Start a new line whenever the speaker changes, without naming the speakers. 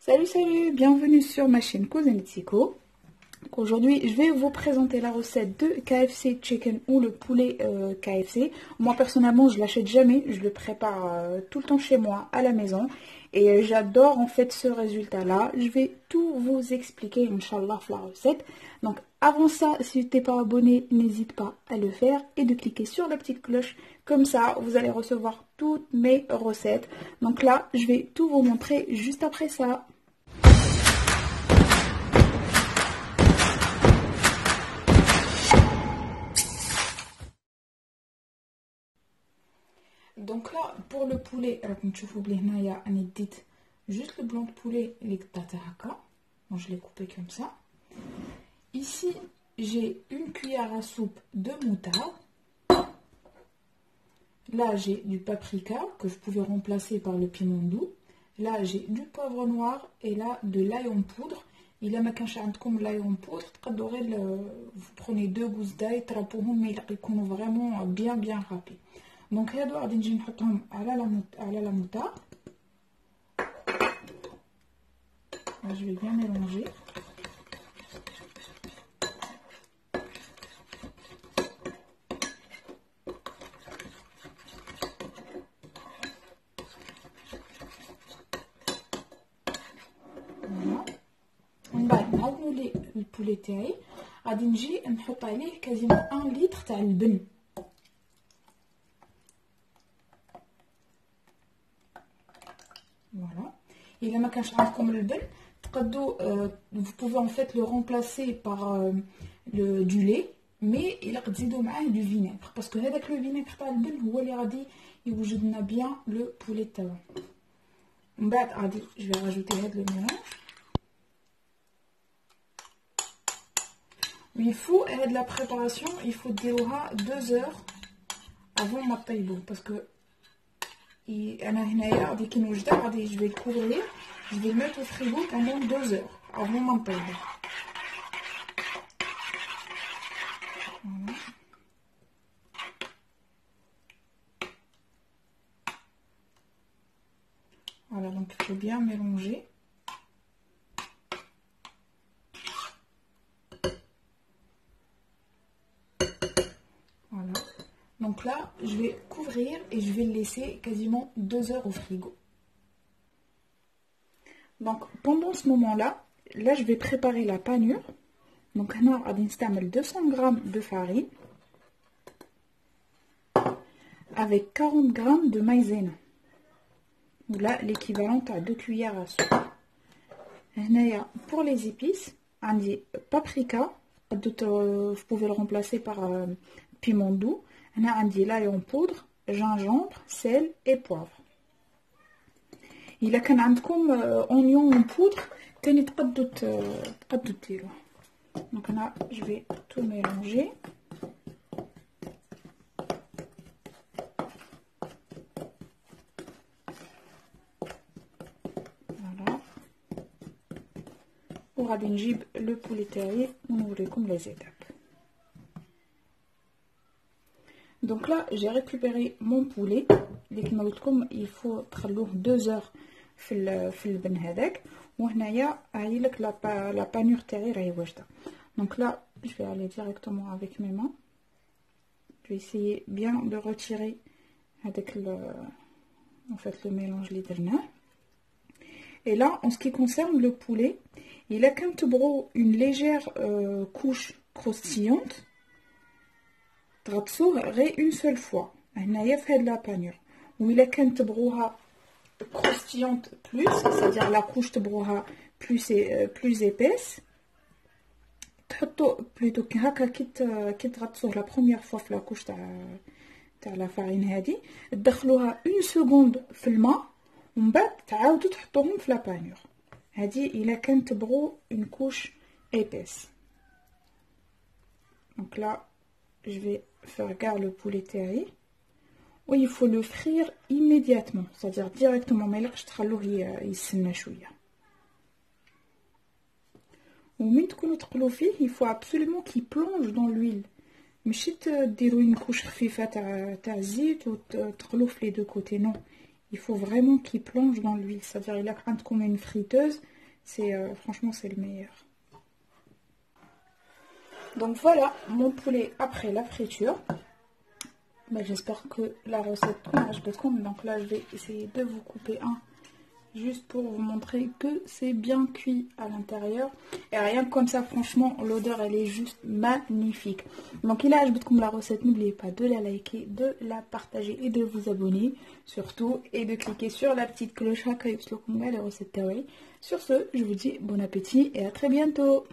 Salut, bienvenue sur ma chaîne Cousinetico. Aujourd'hui, je vais vous présenter la recette de KFC Chicken ou le poulet KFC. Moi, personnellement, je l'achète jamais. Je le prépare tout le temps chez moi, à la maison. Et j'adore en fait ce résultat-là. Je vais tout vous expliquer, Inch'Allah, la recette. Donc, avant ça, si tu n'es pas abonné, n'hésite pas à le faire et de cliquer sur la petite cloche. Comme ça, vous allez recevoir toutes mes recettes. Donc là, je vais tout vous montrer juste après ça. Donc là, pour le poulet, comme tu vois, il y a juste le blanc de poulet, je l'ai coupé comme ça. Ici, j'ai une cuillère à soupe de moutarde. Là, j'ai du paprika que vous pouvez remplacer par le piment doux. Là, j'ai du poivre noir et là, de l'ail en poudre. Il a ma comme l'ail en poudre. Vous prenez 2 gousses d'ail, mais ils sont vraiment bien râpés. Donc, هادو غادي نجي نحطهم على la moutarde. Je vais bien mélanger. Voilà. من بعد نعاود نولي البولي تاعي غادي نجي نحط عليه كازيمون 1 لتر تاع اللبن. Voilà. Et là, comme le bel, vous pouvez en fait le remplacer par du lait, mais il a du vinaigre. Parce que avec le vinaigre, il vous bien le poulet de je vais rajouter le mélange. Il faut, de la préparation, il faut 2 heures avant ma taille, parce que je vais le couvrir, je vais le mettre au frigo pendant 2 heures avant mon taille. Voilà, donc il faut bien mélanger. Voilà. Donc là, je vais couvrir et je vais le laisser quasiment 2 heures au frigo. Donc pendant ce moment-là, je vais préparer la panure. Donc on va installer 200 g de farine avec 40 g de maïzena. Là, l'équivalent à 2 cuillères à soupe. Pour les épices, on dit paprika. Vous pouvez le remplacer par piment doux. On a l'ail en poudre, gingembre, sel et poivre. Il a qu'un oignon en poudre. Donc là, je vais tout mélanger. Voilà. On va le poulet taillé. On ouvre comme les étapes. Donc là, j'ai récupéré mon poulet. Il faut 2 heures في اللبن هذاك وهنايا هاي لك لا بانور تاعي راهي واجده. Donc là, je vais aller directement avec mes mains. Je vais essayer bien de retirer avec le mélange اللي درناه. Et là, en ce qui concerne le poulet, il a une légère couche croustillante. تغطسوه une seule fois. هنايا في هاد لا بانور. وإلا كان تبغوها croustillante plus, c'est-à-dire la couche تبغوها plus épaisse. تحطوا plutôt هكا كي تغطسوه la première fois في la couche تاع la farine هذه تدخلوها 1 seconde في الماء ومن بعد تعاودوا تحطوهم في la panure. هذه إلا كان تبغوا une couche épaisse. Donc là, je vais faire gare le poulet تاعي. Oui, il faut le frire immédiatement, c'est-à-dire directement. Mais là, je il faut absolument qu'il plonge dans l'huile. ماشي تديروا une couche خفيفة تاع زيت وتخلوه les 2 côtés. Non, il faut vraiment qu'il plonge dans l'huile. C'est-à-dire il a comme une friteuse. Franchement, c'est le meilleur. Donc voilà mon poulet après la friture. Ben, j'espère que la recette marche de comme. Donc là, je vais essayer de vous couper un. Juste pour vous montrer que c'est bien cuit à l'intérieur. Et rien que comme ça, franchement, l'odeur, elle est juste magnifique. Donc, il a ajouté comme la recette. N'oubliez pas de la liker, de la partager et de vous abonner. Surtout, et de cliquer sur la petite cloche. Les recettes. Sur ce, je vous dis bon appétit et à très bientôt.